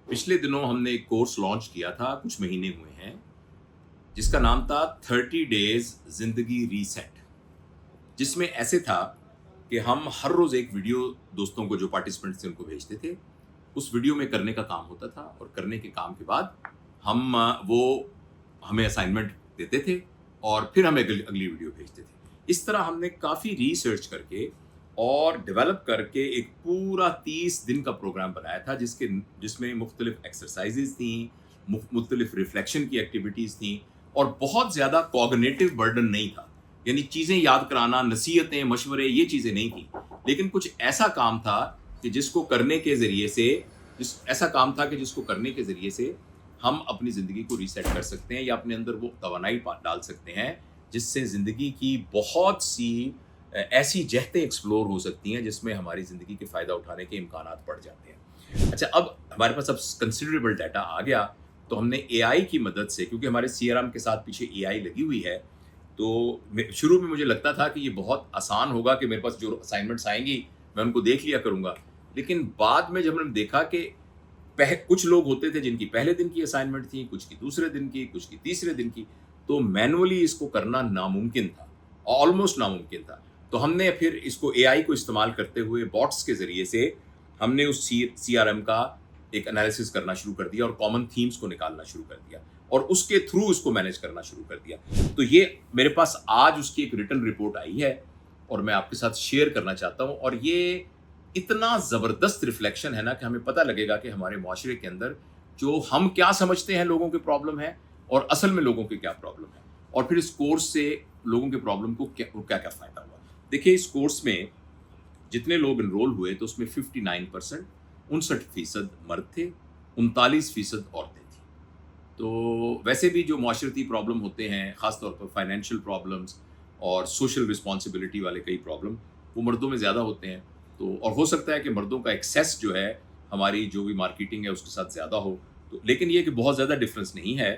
پچھلے دنوں ہم نے ایک کورس لانچ کیا تھا، کچھ مہینے ہوئے ہیں، جس کا نام تھا 30 ڈیز زندگی ریسیٹ، جس میں ایسے تھا کہ ہم ہر روز ایک ویڈیو دوستوں کو جو پارٹیسپینٹس تھے ان کو بھیجتے تھے. اس ویڈیو میں کرنے کا کام ہوتا تھا اور کرنے کے کام کے بعد ہم وہ ہمیں اسائنمنٹ دیتے تھے اور پھر ہمیں اگلی ویڈیو بھیجتے تھے. اس طرح ہم نے کافی ریسرچ کر کے اور ڈیولپ کر کے ایک پورا 30 دن کا پروگرام بنایا تھا، جس میں مختلف ایکسرسائزز تھیں، مختلف ریفلیکشن کی ایکٹیویٹیز تھیں اور بہت زیادہ کوگنیٹو برڈن نہیں تھا. یعنی چیزیں یاد کرانا، نصیحتیں، مشورے، یہ چیزیں نہیں تھیں، لیکن کچھ ایسا کام تھا کہ جس کو کرنے کے ذریعے سے ہم اپنی زندگی کو ریسیٹ کر سکتے ہیں یا اپنے اندر وہ توانائی ڈال سکتے ہیں جس سے زندگی کی بہت سی ایسی جہتیں ایکسپلور ہو سکتی ہیں جس میں ہماری زندگی کے فائدہ اٹھانے کے امکانات بڑھ جاتے ہیں. اچھا، اب ہمارے پاس اب کنسیڈریبل ڈیٹا آ گیا تو ہم نے اے آئی کی مدد سے، کیونکہ ہمارے سی آر ایم کے ساتھ پیچھے اے آئی لگی ہوئی ہے، تو شروع میں مجھے لگتا تھا کہ یہ بہت آسان ہوگا کہ میرے پاس جو اسائنمنٹس آئیں گی میں ان کو دیکھ لیا کروں گا. لیکن بعد میں جب ہم نے دیکھا کہ کچھ لوگ ہوتے تھے جن کی پہلے دن کی اسائنمنٹ تھی، کچھ کی دوسرے دن کی، کچھ کی تیسرے دن کی، تو مینولی اس کو کرنا ناممکن تھا، آلموسٹ ناممکن تھا. تو ہم نے پھر اس کو اے آئی کو استعمال کرتے ہوئے باٹس کے ذریعے سے ہم نے اس سی آر ایم کا ایک انالیسس کرنا شروع کر دیا اور کامن تھیمز کو نکالنا شروع کر دیا اور اس کے تھرو اس کو مینیج کرنا شروع کر دیا. تو یہ میرے پاس آج اس کی ایک ریٹن رپورٹ آئی ہے اور میں آپ کے ساتھ شیئر کرنا چاہتا ہوں. اور یہ اتنا زبردست ریفلیکشن ہے نا کہ ہمیں پتہ لگے گا کہ ہمارے معاشرے کے اندر جو ہم کیا سمجھتے ہیں لوگوں کے پرابلم ہے اور اصل میں لوگوں کے کیا پرابلم ہے، اور پھر اس کورس سے لوگوں کے پرابلم کو کیا کیا فائدہ ہوا. دیکھیے، اس کورس میں جتنے لوگ انرول ہوئے تو اس میں 59%، 59% مرد تھے، 39% عورتیں تھیں. تو ویسے بھی جو معاشرتی پرابلم ہوتے ہیں، خاص طور پر فائنینشیل پرابلمس اور سوشل رسپانسبلٹی والے کئی پرابلم، وہ مردوں میں زیادہ ہوتے ہیں. تو اور ہو سکتا ہے کہ مردوں کا ایکسیس جو ہے ہماری جو بھی مارکیٹنگ ہے اس کے ساتھ زیادہ ہو، تو لیکن یہ کہ بہت زیادہ ڈفرینس نہیں ہے.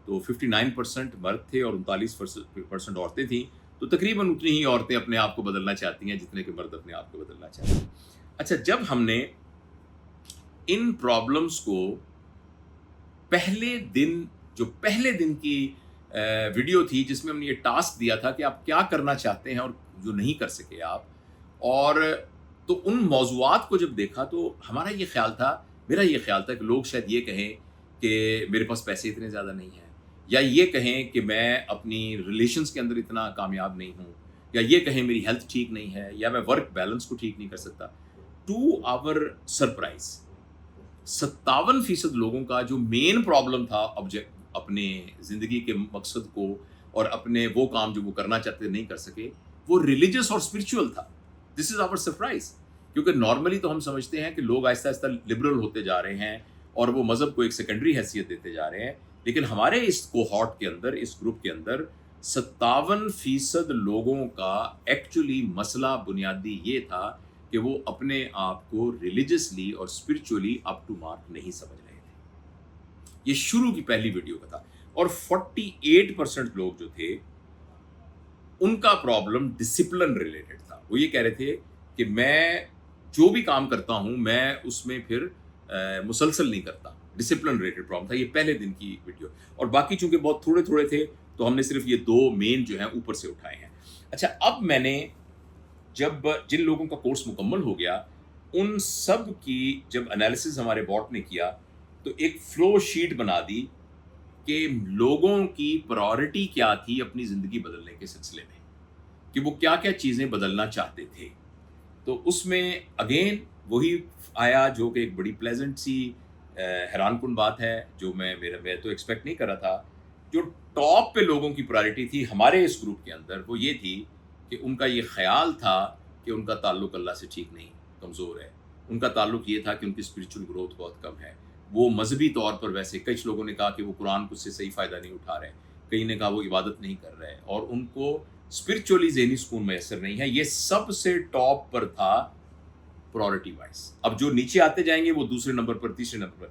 تو 59% مرد تھے اور 39% عورتیں تھیں. تو تقریباً اتنی ہی عورتیں اپنے آپ کو بدلنا چاہتی ہیں جتنے کہ مرد اپنے آپ کو بدلنا چاہتے ہیں. اچھا، جب ہم نے ان پرابلمس کو پہلے دن کی ویڈیو تھی جس میں ہم نے یہ ٹاسک دیا تھا کہ آپ کیا کرنا چاہتے ہیں اور جو نہیں کر سکے آپ، اور تو ان موضوعات کو جب دیکھا تو میرا یہ خیال تھا کہ لوگ شاید یہ کہیں کہ میرے پاس پیسے اتنے زیادہ نہیں ہیں، یا یہ کہیں کہ میں اپنی ریلیشنز کے اندر اتنا کامیاب نہیں ہوں، یا یہ کہیں میری ہیلتھ ٹھیک نہیں ہے، یا میں ورک بیلنس کو ٹھیک نہیں کر سکتا. ٹو آور سرپرائز 57% لوگوں کا جو مین پرابلم تھا اپنے زندگی کے مقصد کو اور اپنے وہ کام جو وہ کرنا چاہتے نہیں کر سکے، وہ ریلیجس اور اسپرچول تھا. دس از آور سرپرائز. کیونکہ نارملی تو ہم سمجھتے ہیں کہ لوگ آہستہ آہستہ لبرل ہوتے جا رہے ہیں اور وہ مذہب کو ایک سیکنڈری حیثیت دیتے جا رہے ہیں، لیکن ہمارے اس کوہارٹ کے اندر، اس گروپ کے اندر 57% لوگوں کا ایکچولی مسئلہ بنیادی یہ تھا کہ وہ اپنے آپ کو ریلیجسلی اور اسپرچولی اپ ٹو مارک نہیں سمجھ رہے تھے. یہ شروع کی پہلی ویڈیو کا تھا. اور 48% لوگ جو تھے ان کا پرابلم ڈسپلن ریلیٹڈ تھا. وہ یہ کہہ رہے تھے کہ میں جو بھی کام کرتا ہوں میں اس میں پھر مسلسل نہیں کرتا. ڈسپلن ریلیٹڈ پرابلم تھا. یہ پہلے دن کی ویڈیو. اور باقی چونکہ بہت تھوڑے تھے تو ہم نے صرف یہ 2 مین جو ہیں اوپر سے اٹھائے ہیں. اچھا، اب میں نے جن لوگوں کا کورس مکمل ہو گیا ان سب کی جب انالیسس ہمارے بوٹ نے کیا تو ایک فلو شیٹ بنا دی کہ لوگوں کی پرائورٹی کیا تھی اپنی زندگی بدلنے کے سلسلے میں، کہ وہ کیا کیا چیزیں بدلنا چاہتے تھے. تو اس میں اگین وہی آیا جو کہ ایک بڑی پلیزنٹ سی حیران کن بات ہے جو میں تو ایکسپیکٹ نہیں کر رہا تھا. جو ٹاپ پہ لوگوں کی پرائورٹی تھی ہمارے اس گروپ کے اندر وہ یہ تھی کہ ان کا یہ خیال تھا کہ ان کا تعلق اللہ سے ٹھیک نہیں، کمزور ہے. ان کا تعلق یہ تھا کہ ان کی اسپرچل گروتھ بہت کم ہے. وہ مذہبی طور پر ویسے کئی لوگوں نے کہا کہ وہ قرآن کو سے صحیح فائدہ نہیں اٹھا رہے، کئی نے کہا وہ عبادت نہیں کر رہے، اور ان کو اسپرچولی ذہنی سکون میسر نہیں ہے. یہ سب سے ٹاپ پر تھا پرائورٹی وائز. اب جو نیچے آتے جائیں گے وہ دوسرے نمبر پر، تیسرے نمبر پر.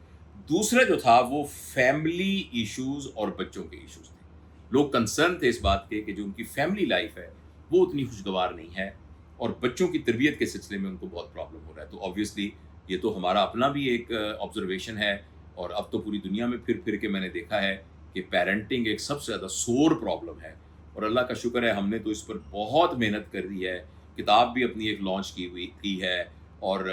دوسرا جو تھا وہ فیملی ایشوز اور بچوں کے ایشوز تھے. لوگ کنسرن تھے اس بات کے کہ جو ان کی فیملی لائف ہے وہ اتنی خوشگوار نہیں ہے اور بچوں کی تربیت کے سلسلے میں ان کو بہت پرابلم ہو رہا ہے. تو آبویسلی یہ تو ہمارا اپنا بھی ایک آبزرویشن ہے اور اب تو پوری دنیا میں پھر کے میں نے دیکھا ہے کہ پیرنٹنگ ایک سب سے زیادہ سور پرابلم ہے، اور اللہ کا شکر ہے ہم نے تو اس پر بہت محنت کر دی ہے. کتاب بھی اپنی ایک لانچ کی ہے، اور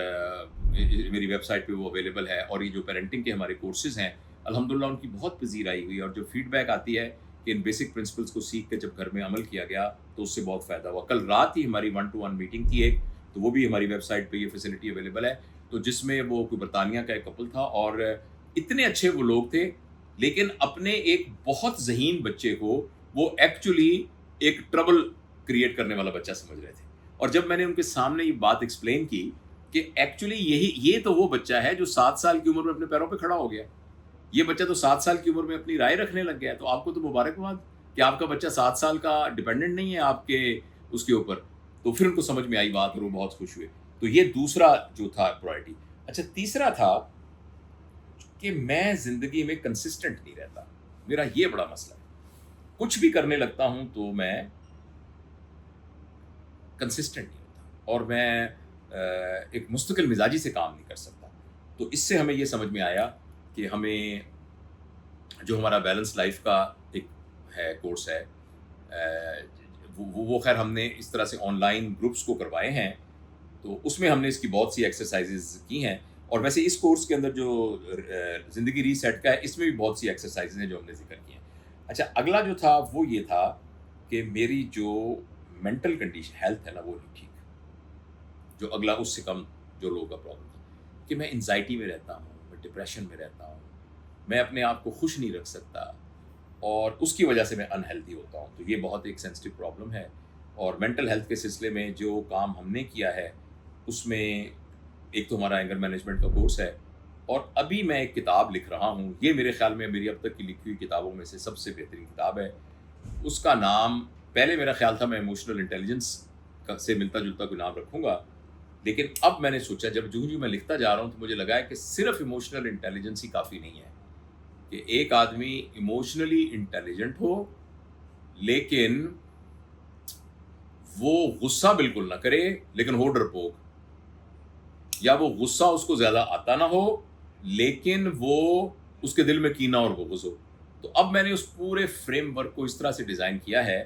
میری ویب سائٹ پہ وہ اویلیبل ہے. اور یہ جو پیرنٹنگ کے ہمارے کورسز ہیں الحمدللہ ان کی بہت پذیرائی ہوئی، اور جو فیڈ بیک آتی ہے کہ ان بیسک پرنسپلس کو سیکھ کے جب گھر میں عمل کیا گیا تو اس سے بہت فائدہ ہوا. کل رات ہی ہماری 1-to-1 میٹنگ تھی ایک، تو وہ بھی ہماری ویب سائٹ پہ یہ فیسلٹی اویلیبل ہے. تو جس میں وہ کوئی برطانیہ کا ایک کپل تھا، اور اتنے اچھے وہ لوگ تھے، لیکن اپنے ایک بہت ذہین بچے کو وہ ایکچولی ایک ٹربل کریٹ کرنے والا بچہ سمجھ رہے تھے. اور جب میں نے ان کے سامنے یہ بات ایکسپلین کی کہ ایکچولی یہ تو وہ بچہ ہے جو 7 سال کی عمر میں اپنے پیروں پہ کھڑا ہو گیا، یہ بچہ تو 7 سال کی عمر میں اپنی رائے رکھنے لگ گیا ہے، تو آپ کو تو مبارکباد کہ آپ کا بچہ 7 سال کا ڈیپینڈنٹ نہیں ہے آپ کے اس کے اوپر. تو پھر ان کو سمجھ میں آئی بات اور وہ بہت خوش ہوئے. تو یہ دوسرا جو تھا پرائرٹی. اچھا، تیسرا تھا کہ میں زندگی میں کنسسٹنٹ نہیں رہتا. میرا یہ بڑا مسئلہ ہے، کچھ بھی کرنے لگتا ہوں تو میں کنسسٹنٹ نہیں ہوتا، اور میں ایک مستقل مزاجی سے کام نہیں کر سکتا. تو اس سے ہمیں یہ سمجھ میں آیا کہ ہمیں جو ہمارا بیلنس لائف کا ایک ہے کورس ہے، وہ خیر ہم نے اس طرح سے آن لائن گروپس کو کروائے ہیں، تو اس میں ہم نے اس کی بہت سی ایکسرسائزز کی ہیں. اور ویسے اس کورس کے اندر جو زندگی ری سیٹ کا ہے اس میں بھی بہت سی ایکسرسائزز ہیں جو ہم نے ذکر کی ہیں. اچھا، اگلا جو تھا وہ یہ تھا کہ میری جو مینٹل کنڈیشن ہیلتھ ہے نا وہ نہیں ٹھیک. جو اگلا اس سے کم جو لوگوں کا پرابلم تھا کہ میں انزائٹی میں رہتا ہوں، میں ڈپریشن میں رہتا ہوں، میں اپنے آپ کو خوش نہیں رکھ سکتا، اور اس کی وجہ سے میں انہیلدی ہوتا ہوں. تو یہ بہت ایک سینسٹیو پرابلم ہے. اور مینٹل ہیلتھ کے سلسلے میں جو کام ہم نے کیا ہے اس میں ایک تو ہمارا اینگر مینجمنٹ کا کورس ہے، اور ابھی میں ایک کتاب لکھ رہا ہوں. یہ میرے خیال میں میری اب تک کی لکھی ہوئی کتابوں میں سے سب سے بہترین کتاب ہے. اس کا نام پہلے میرا خیال تھا میں ایموشنل انٹیلیجنس سے ملتا جلتا کوئی نام رکھوں گا، لیکن اب میں نے سوچا جب جو میں لکھتا جا رہا ہوں تو مجھے لگا ہے کہ صرف ایموشنل انٹیلیجنس ہی کافی نہیں ہے، کہ ایک آدمی ایموشنلی انٹیلیجنٹ ہو لیکن وہ غصہ بالکل نہ کرے لیکن ہو ڈرپوک، یا وہ غصہ اس کو زیادہ آتا نہ ہو لیکن وہ اس کے دل میں کینہ اور بغض ہو. تو اب میں نے اس پورے فریم ورک کو اس طرح سے ڈیزائن کیا ہے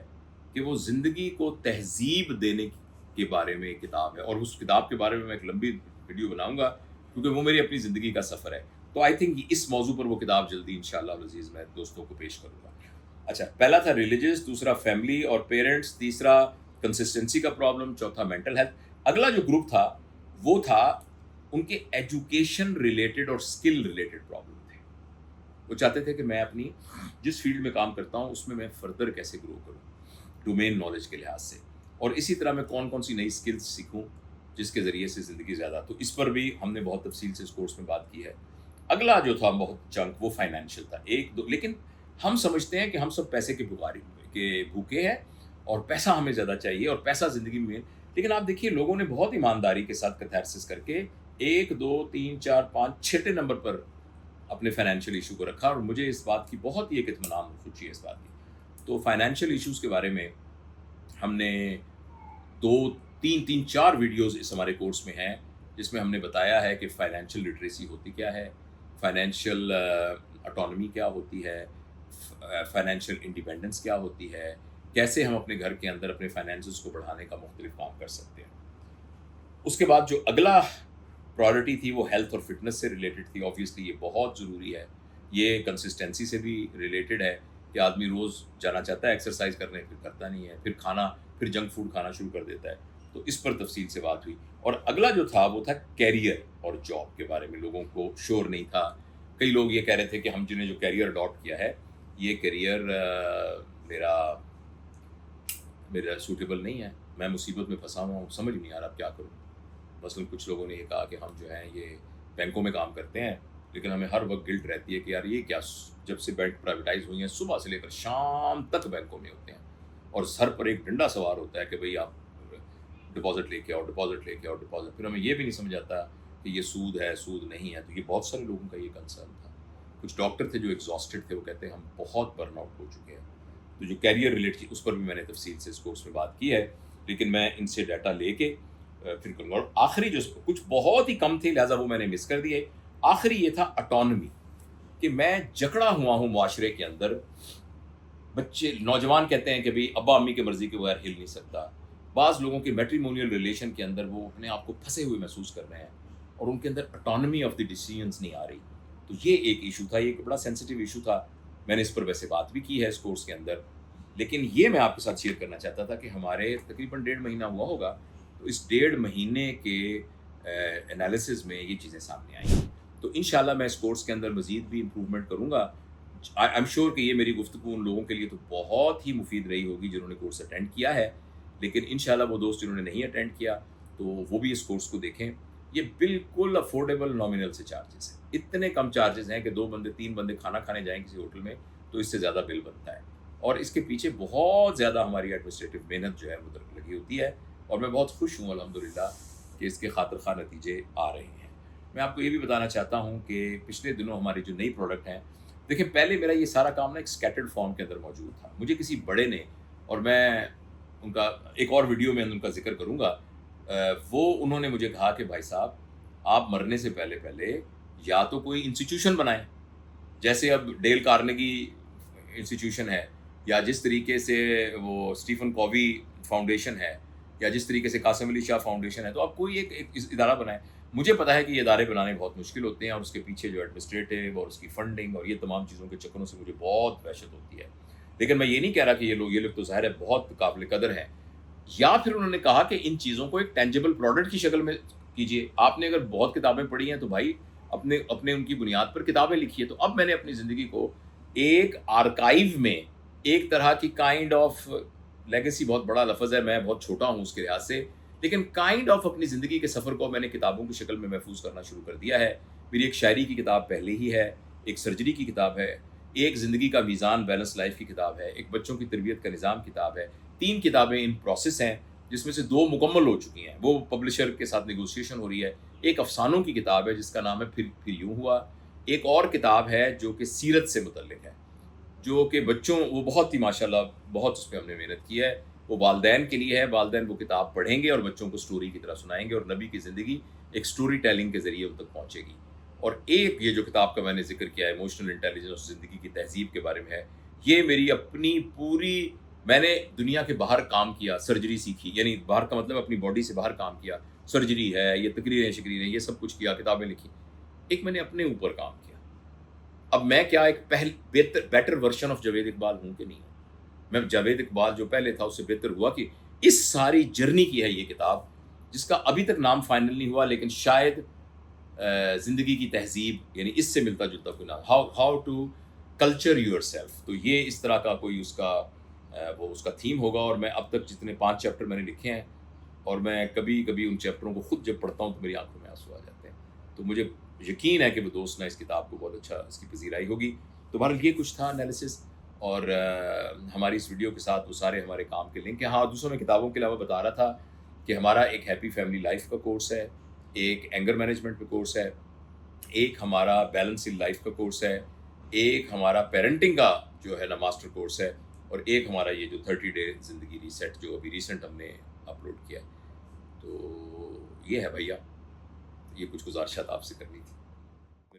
کہ وہ زندگی کو تہذیب دینے کے بارے میں ایک کتاب ہے. اور اس کتاب کے بارے میں ایک لمبی ویڈیو بناؤں گا کیونکہ وہ میری اپنی زندگی کا سفر ہے. تو آئی تھنک اس موضوع پر وہ کتاب جلدی انشاءاللہ العزیز میں دوستوں کو پیش کروں گا. اچھا، پہلا تھا ریلیجس، دوسرا فیملی اور پیرنٹس، تیسرا کنسسٹنسی کا پرابلم، چوتھا مینٹل ہیلتھ. اگلا جو گروپ تھا وہ تھا ان کے ایجوکیشن ریلیٹڈ اور اسکل ریلیٹڈ پرابلم تھے. وہ چاہتے تھے کہ میں اپنی جس فیلڈ میں کام کرتا ہوں اس میں فردر کیسے گرو کروں ڈومین نالج کے لحاظ سے، اور اسی طرح میں کون سی نئی اسکلس سیکھوں جس کے ذریعے سے زندگی زیادہ. تو اس پر بھی ہم نے بہت تفصیل سے اس کورس میں بات کی ہے. اگلا جو تھا بہت چنک وہ فائنینشیل تھا، ایک دو. لیکن ہم سمجھتے ہیں کہ ہم سب پیسے کے بھوکے ہیں اور پیسہ ہمیں زیادہ چاہیے اور پیسہ زندگی میں. لیکن آپ دیکھیے لوگوں نے بہت ایمانداری کے ساتھ کیتھارسس کر کے 1 2 3 4 5 6 نمبر پر اپنے فائنینشیل ایشو کو رکھا، اور مجھے اس بات کی بہت ہی ایک اطمینان اور خوشی ہے اس بات کی. تو فائنینشیل ایشوز کے بارے میں ہم نے 2 3 4 ویڈیوز اس ہمارے کورس میں ہیں جس میں ہم نے بتایا ہے کہ فائنینشیل لٹریسی ہوتی کیا ہے، فائنینشیل اٹانومی کیا ہوتی ہے، فائنینشیل انڈیپینڈنس کیا ہوتی ہے، کیسے ہم اپنے گھر کے اندر اپنے فائنینسز کو بڑھانے کا مختلف کام کر سکتے ہیں. اس کے بعد جو اگلا پرائرٹی تھی وہ ہیلتھ اور فٹنس سے ریلیٹڈ تھی. آبویسلی یہ بہت ضروری ہے، یہ کنسسٹنسی سے بھی ریلیٹڈ ہے کہ آدمی روز جانا چاہتا ہے ایکسرسائز کرنے، پھر کرتا نہیں ہے، پھر جنک فوڈ کھانا شروع کر دیتا ہے. تو اس پر تفصیل سے بات ہوئی. اور اگلا جو تھا وہ تھا کیریئر اور جاب کے بارے میں. لوگوں کو شور نہیں تھا. کئی لوگ یہ کہہ رہے تھے کہ ہم جنہیں جو کیریئر اڈاپٹ کیا ہے یہ کیریئر میرا سوٹیبل نہیں ہے، میں مصیبت میں پھنسا ہوا ہوں، سمجھ نہیں آ رہا اب کیا کروں. مثلاً کچھ لوگوں نے یہ کہا کہ ہم جو ہیں یہ بینکوں میں کام کرتے ہیں لیکن ہمیں ہر وقت گلٹ رہتی ہے کہ یار یہ کیا، جب سے بینک پرائیویٹائز ہوئی ہیں صبح سے لے کر شام تک بینکوں میں ہوتے ہیں اور سر پر ایک ڈنڈا سوار ہوتا ہے کہ بھئی آپ ڈپازٹ لے کے آؤ، ڈپازٹ لے کے آؤ، ڈپازٹ. پھر ہمیں یہ بھی نہیں سمجھ آتا کہ یہ سود ہے سود نہیں ہے. تو یہ بہت سارے لوگوں کا یہ کنسرن تھا. کچھ ڈاکٹر تھے جو ایگزاسٹڈ تھے، وہ کہتے ہیں ہم بہت برن آؤٹ ہو چکے ہیں. تو جو کیریئر ریلیٹ تھی اس پر بھی میں نے تفصیل سے اس کورس میں بات کی ہے، لیکن میں ان سے ڈیٹا لے کے پھر کروں گا. اور آخری جو کچھ بہت ہی کم تھے لہٰذا وہ میں نے مس کر دیے. آخری یہ تھا اٹانومی. کہ میں جکڑا ہوا ہوں معاشرے کے اندر. بچے نوجوان کہتے ہیں کہ بھئی ابا امی کی مرضی کے بغیر ہل نہیں سکتا. بعض لوگوں کے میٹریمونیل ریلیشن کے اندر وہ اپنے آپ کو پھنسے ہوئے محسوس کر رہے ہیں اور ان کے اندر اٹانومی آف دی ڈیسیژنس نہیں آ رہی. تو یہ ایک ایشو تھا, یہ ایک بڑا سینسٹیو ایشو تھا. میں نے اس پر ویسے بات بھی کی ہے اس کورس کے اندر, لیکن یہ میں آپ کے ساتھ شیئر کرنا چاہتا تھا کہ ہمارے تقریباً 1.5 مہینہ ہوا ہوگا, تو اس 1.5 مہینے کے انالیسز میں یہ چیزیں سامنے آئیں. تو انشاءاللہ میں اس کورس کے اندر مزید بھی امپروومنٹ کروں گا. آئی ایم شیور کہ یہ میری گفتگو ان لوگوں کے لیے تو بہت ہی مفید رہی ہوگی جنہوں نے کورس اٹینڈ کیا ہے, لیکن انشاءاللہ وہ دوست جنہوں نے نہیں اٹینڈ کیا تو وہ بھی اس کورس کو دیکھیں. یہ بالکل افورڈیبل نامینل سے چارجز ہیں, اتنے کم چارجز ہیں کہ 2 بندے 3 بندے کھانا کھانے جائیں کسی ہوٹل میں تو اس سے زیادہ بل بنتا ہے, اور اس کے پیچھے بہت زیادہ ہماری ایڈمنسٹریٹو محنت جو ہے وہ لگی ہوتی ہے, اور میں بہت خوش ہوں الحمدللہ کہ اس کے خاطر خواہ نتیجے آ رہے ہیں. میں آپ کو یہ بھی بتانا چاہتا ہوں کہ پچھلے دنوں ہماری جو نئی پروڈکٹ ہیں, دیکھیں پہلے میرا یہ سارا کام نا ایک اسکیٹرڈ فارم کے اندر موجود تھا. مجھے کسی بڑے نے, اور میں ان کا ایک اور ویڈیو میں ان کا ذکر کروں گا, وہ انہوں نے مجھے کہا کہ بھائی صاحب آپ مرنے سے پہلے یا تو کوئی انسٹیٹیوشن بنائیں, جیسے اب ڈیل کارنیگی انسٹیٹیوشن ہے, یا جس طریقے سے وہ اسٹیفن کووی فاؤنڈیشن ہے, یا جس طریقے سے قاسم علی شاہ فاؤنڈیشن ہے, تو آپ کوئی ایک ادارہ بنائیں. مجھے پتا ہے کہ یہ ادارے بنانے بہت مشکل ہوتے ہیں, اور اس کے پیچھے جو ایڈمنسٹریٹو اور اس کی فنڈنگ اور یہ تمام چیزوں کے چکروں سے مجھے بہت وحشت ہوتی ہے. لیکن میں یہ نہیں کہہ رہا کہ یہ لوگ تو ظاہر ہے بہت قابل قدر ہیں. یا پھر انہوں نے کہا کہ ان چیزوں کو ایک ٹینجیبل پروڈکٹ کی شکل میں کیجیے. آپ نے اگر بہت کتابیں پڑھی ہیں تو بھائی اپنے ان کی بنیاد پر کتابیں لکھیے. تو اب میں نے اپنی زندگی کو ایک آرکائیو میں ایک طرح کی کائنڈ آف لیگیسی, بہت بڑا لفظ ہے, میں بہت چھوٹا ہوں اس کے لحاظ سے, لیکن کائنڈ آف اپنی زندگی کے سفر کو میں نے کتابوں کی شکل میں محفوظ کرنا شروع کر دیا ہے. میری ایک شاعری کی کتاب پہلے ہی ہے, ایک سرجری کی کتاب ہے, ایک زندگی کا میزان بیلنس لائف کی کتاب ہے, ایک بچوں کی تربیت کا نظام کتاب ہے. 3 کتابیں ان پروسیس ہیں, جس میں سے 2 مکمل ہو چکی ہیں, وہ پبلشر کے ساتھ نیگوشیشن ہو رہی ہے. ایک افسانوں کی کتاب ہے جس کا نام ہے پھر یوں ہوا. ایک اور کتاب ہے جو کہ سیرت سے متعلق ہے, جو کہ بچوں, وہ بہت ہی ماشاءاللہ بہت اس پہ ہم نے محنت کی ہے. وہ والدین کے لیے ہے, والدین وہ کتاب پڑھیں گے اور بچوں کو سٹوری کی طرح سنائیں گے, اور نبی کی زندگی ایک سٹوری ٹیلنگ کے ذریعے ان تک پہنچے گی. اور ایک یہ جو کتاب کا میں نے ذکر کیا ہے, ایموشنل انٹیلیجنس, زندگی کی تہذیب کے بارے میں ہے. یہ میری اپنی پوری, میں نے دنیا کے باہر کام کیا, سرجری سیکھی, یعنی باہر کا مطلب اپنی باڈی سے باہر کام کیا, سرجری ہے, یہ تقریریں شکریریں, یہ سب کچھ کیا, کتابیں لکھی. ایک میں نے اپنے اوپر کام کیا. اب میں کیا ایک better version of Javed Iqbal ہوں کہ نہیں ہوں؟ میں جاوید اقبال جو پہلے تھا اس سے بہتر ہوا کہ اس ساری جرنی کی ہے یہ کتاب, جس کا ابھی تک نام فائنل نہیں ہوا, لیکن شاید زندگی کی تہذیب, یعنی اس سے ملتا جلتا کوئی نام, how to culture yourself. تو یہ اس طرح کا کوئی اس کا تھیم ہوگا. اور میں اب تک جتنے 5 چیپٹر میں نے لکھے ہیں, اور میں کبھی کبھی ان چیپٹروں کو خود جب پڑھتا ہوں تو میری آنکھوں میں آنسو آ جاتے ہیں. تو مجھے یقین ہے کہ وہ دوست نے اس کتاب کو بہت اچھا, اس کی پذیرائی ہوگی. تو بہرحال یہ کچھ تھا انالیسس, اور ہماری اس ویڈیو کے ساتھ وہ سارے ہمارے کام کے لنک ہیں. ہاں, دوسروں میں کتابوں کے علاوہ بتا رہا تھا کہ ہمارا ایک ہیپی فیملی لائف کا کورس ہے, ایک اینگر مینجمنٹ کا کورس ہے, ایک ہمارا بیلنس ان لائف کا کورس ہے, ایک ہمارا پیرنٹنگ کا جو ہے نا ماسٹر کورس ہے, اور ایک ہمارا یہ جو 30 ڈے زندگی ریسیٹ جو ابھی ریسنٹ ہم نے اپلوڈ کیا ہے. تو یہ ہے بھیا, یہ کچھ گزارشات آپ سے کرنی تھی.